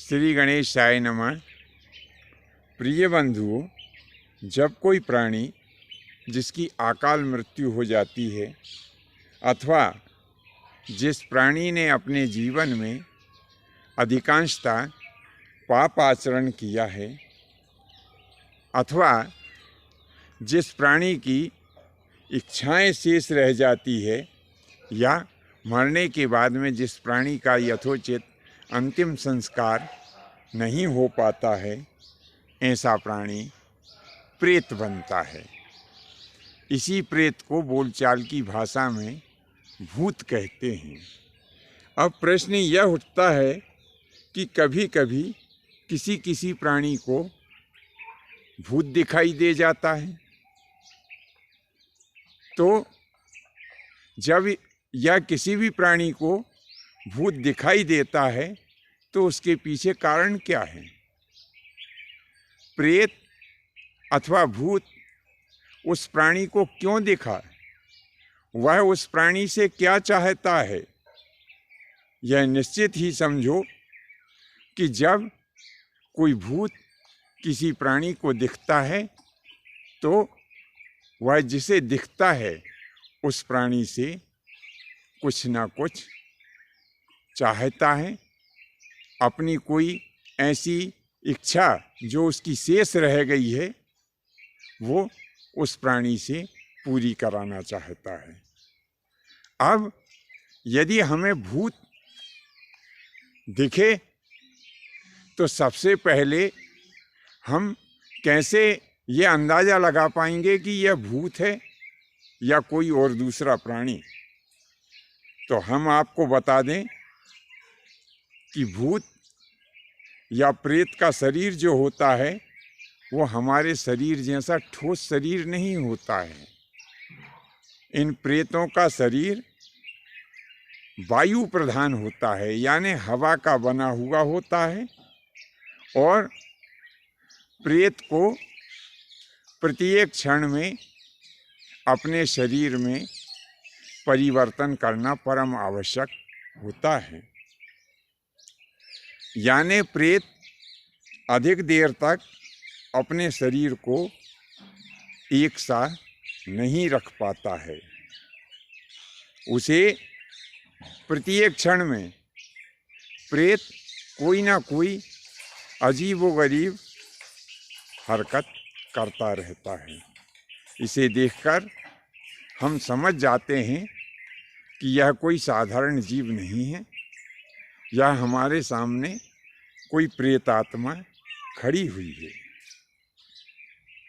श्री गणेशाय नमः। प्रिय बंधुओं, जब कोई प्राणी जिसकी अकाल मृत्यु हो जाती है अथवा जिस प्राणी ने अपने जीवन में अधिकांशतः पाप आचरण किया है अथवा जिस प्राणी की इच्छाएं शेष रह जाती है या मरने के बाद में जिस प्राणी का यथोचित अंतिम संस्कार नहीं हो पाता है, ऐसा प्राणी प्रेत बनता है। इसी प्रेत को बोलचाल की भाषा में भूत कहते हैं। अब प्रश्न यह उठता है कि कभी कभी किसी किसी प्राणी को भूत दिखाई दे जाता है, तो जब या किसी भी प्राणी को भूत दिखाई देता है तो उसके पीछे कारण क्या है? प्रेत अथवा भूत उस प्राणी को क्यों दिखा? वह उस प्राणी से क्या चाहता है? यह निश्चित ही समझो कि जब कोई भूत किसी प्राणी को दिखता है तो वह जिसे दिखता है उस प्राणी से कुछ ना कुछ चाहता है। अपनी कोई ऐसी इच्छा जो उसकी शेष रह गई है वो उस प्राणी से पूरी कराना चाहता है। अब यदि हमें भूत दिखे तो सबसे पहले हम कैसे ये अंदाज़ा लगा पाएंगे कि यह भूत है या कोई और दूसरा प्राणी? तो हम आपको बता दें कि भूत या प्रेत का शरीर जो होता है वो हमारे शरीर जैसा ठोस शरीर नहीं होता है। इन प्रेतों का शरीर वायु प्रधान होता है, यानी हवा का बना हुआ होता है, और प्रेत को प्रत्येक क्षण में अपने शरीर में परिवर्तन करना परम आवश्यक होता है। यानी प्रेत अधिक देर तक अपने शरीर को एक सा नहीं रख पाता है। उसे प्रत्येक क्षण में प्रेत कोई ना कोई अजीबोगरीब हरकत करता रहता है। इसे देखकर हम समझ जाते हैं कि यह कोई साधारण जीव नहीं है, यह हमारे सामने कोई प्रेत आत्मा खड़ी हुई है।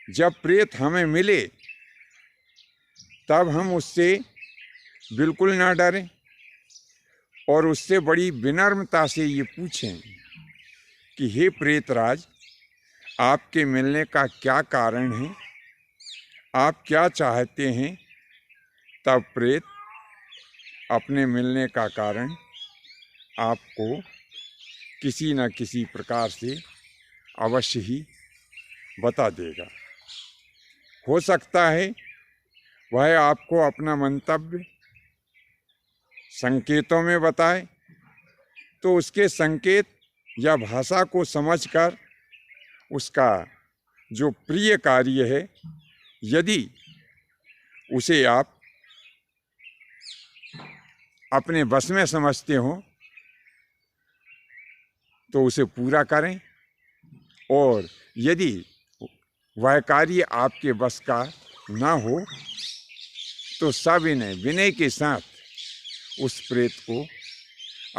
जब प्रेत हमें मिले तब हम उससे बिल्कुल ना डरें और उससे बड़ी विनम्रता से ये पूछें कि हे प्रेतराज, आपके मिलने का क्या कारण है? आप क्या चाहते हैं? तब प्रेत अपने मिलने का कारण आपको किसी न किसी प्रकार से अवश्य ही बता देगा। हो सकता है वह आपको अपना मंतव्य संकेतों में बताए, तो उसके संकेत या भाषा को समझकर उसका जो प्रिय कार्य है, यदि उसे आप अपने बस में समझते हो तो उसे पूरा करें, और यदि वह कार्य आपके बस का ना हो तो सविनय विनय के साथ उस प्रेत को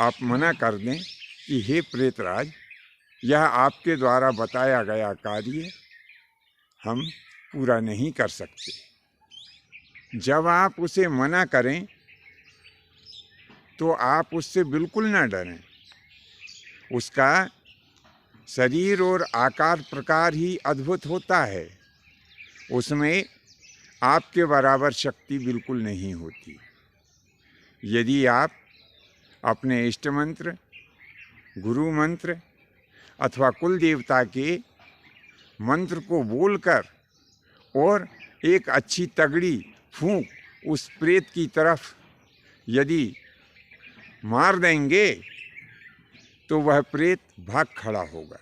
आप मना कर दें कि हे प्रेतराज, यह आपके द्वारा बताया गया कार्य हम पूरा नहीं कर सकते। जब आप उसे मना करें तो आप उससे बिल्कुल ना डरें। उसका शरीर और आकार प्रकार ही अद्भुत होता है, उसमें आपके बराबर शक्ति बिल्कुल नहीं होती। यदि आप अपने इष्ट मंत्र, गुरु मंत्र अथवा कुल देवता के मंत्र को बोलकर और एक अच्छी तगड़ी फूंक उस प्रेत की तरफ यदि मार देंगे तो वह प्रेत भाग खड़ा होगा।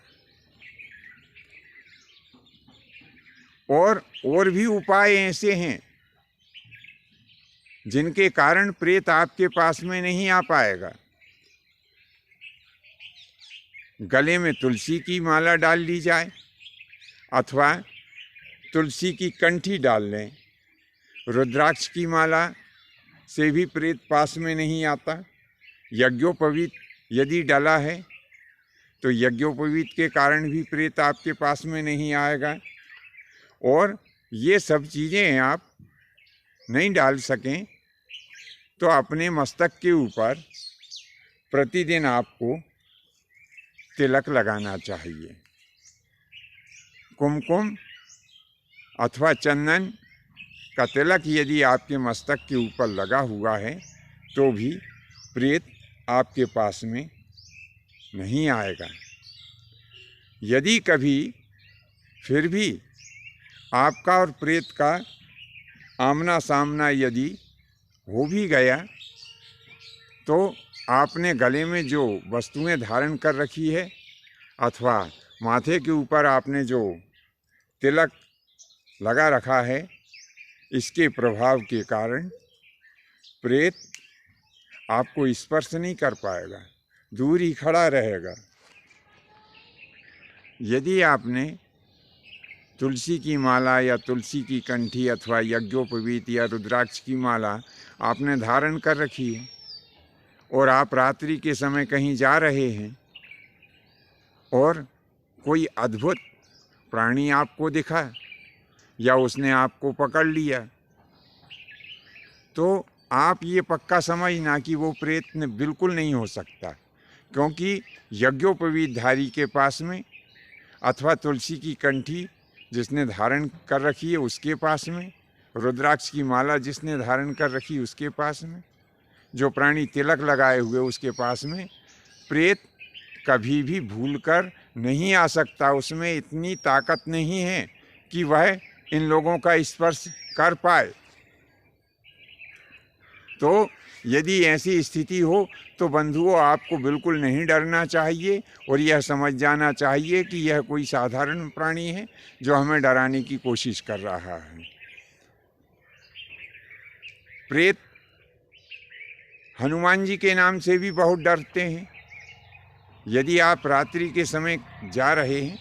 और भी उपाय ऐसे हैं जिनके कारण प्रेत आपके पास में नहीं आ पाएगा। गले में तुलसी की माला डाल ली जाए अथवा तुलसी की कंठी डाल लें। रुद्राक्ष की माला से भी प्रेत पास में नहीं आता। यज्ञोपवीत यदि डाला है तो यज्ञोपवीत के कारण भी प्रेत आपके पास में नहीं आएगा। और ये सब चीज़ें आप नहीं डाल सकें तो अपने मस्तक के ऊपर प्रतिदिन आपको तिलक लगाना चाहिए। कुमकुम अथवा चंदन का तिलक यदि आपके मस्तक के ऊपर लगा हुआ है तो भी प्रेत आपके पास में नहीं आएगा। यदि कभी फिर भी आपका और प्रेत का आमना सामना यदि हो भी गया तो आपने गले में जो वस्तुएं धारण कर रखी है अथवा माथे के ऊपर आपने जो तिलक लगा रखा है, इसके प्रभाव के कारण प्रेत आपको स्पर्श नहीं कर पाएगा, दूर ही खड़ा रहेगा। यदि आपने तुलसी की माला या तुलसी की कंठी अथवा यज्ञोपवीत या रुद्राक्ष की माला आपने धारण कर रखी है और आप रात्रि के समय कहीं जा रहे हैं और कोई अद्भुत प्राणी आपको दिखा या उसने आपको पकड़ लिया, तो आप ये पक्का समझना कि वो प्रेत बिल्कुल नहीं हो सकता, क्योंकि यज्ञोपवीतधारी के पास में अथवा तुलसी की कंठी जिसने धारण कर रखी है उसके पास में, रुद्राक्ष की माला जिसने धारण कर रखी उसके पास में, जो प्राणी तिलक लगाए हुए उसके पास में प्रेत कभी भी भूलकर नहीं आ सकता। उसमें इतनी ताकत नहीं है कि वह इन लोगों का स्पर्श कर पाए। तो यदि ऐसी स्थिति हो तो बंधुओं आपको बिल्कुल नहीं डरना चाहिए और यह समझ जाना चाहिए कि यह कोई साधारण प्राणी है जो हमें डराने की कोशिश कर रहा है। प्रेत हनुमान जी के नाम से भी बहुत डरते हैं। यदि आप रात्रि के समय जा रहे हैं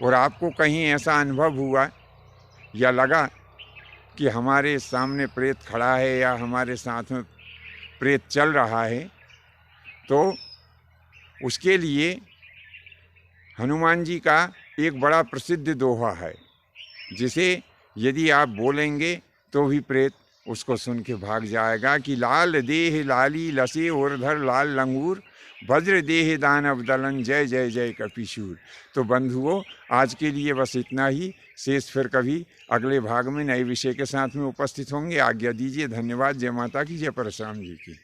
और आपको कहीं ऐसा अनुभव हुआ या लगा कि हमारे सामने प्रेत खड़ा है या हमारे साथ में प्रेत चल रहा है, तो उसके लिए हनुमान जी का एक बड़ा प्रसिद्ध दोहा है, जिसे यदि आप बोलेंगे तो भी प्रेत उसको सुन के भाग जाएगा कि लाल देह लाली लसे उर्धर लाल लंगूर, वज्र देह दानव दलन जय जय जय कपीशूर। तो बंधुओं आज के लिए बस इतना ही। शेष फिर कभी अगले भाग में नए विषय के साथ में उपस्थित होंगे। आज्ञा दीजिए। धन्यवाद। जय माता की, जय परशुराम जी की।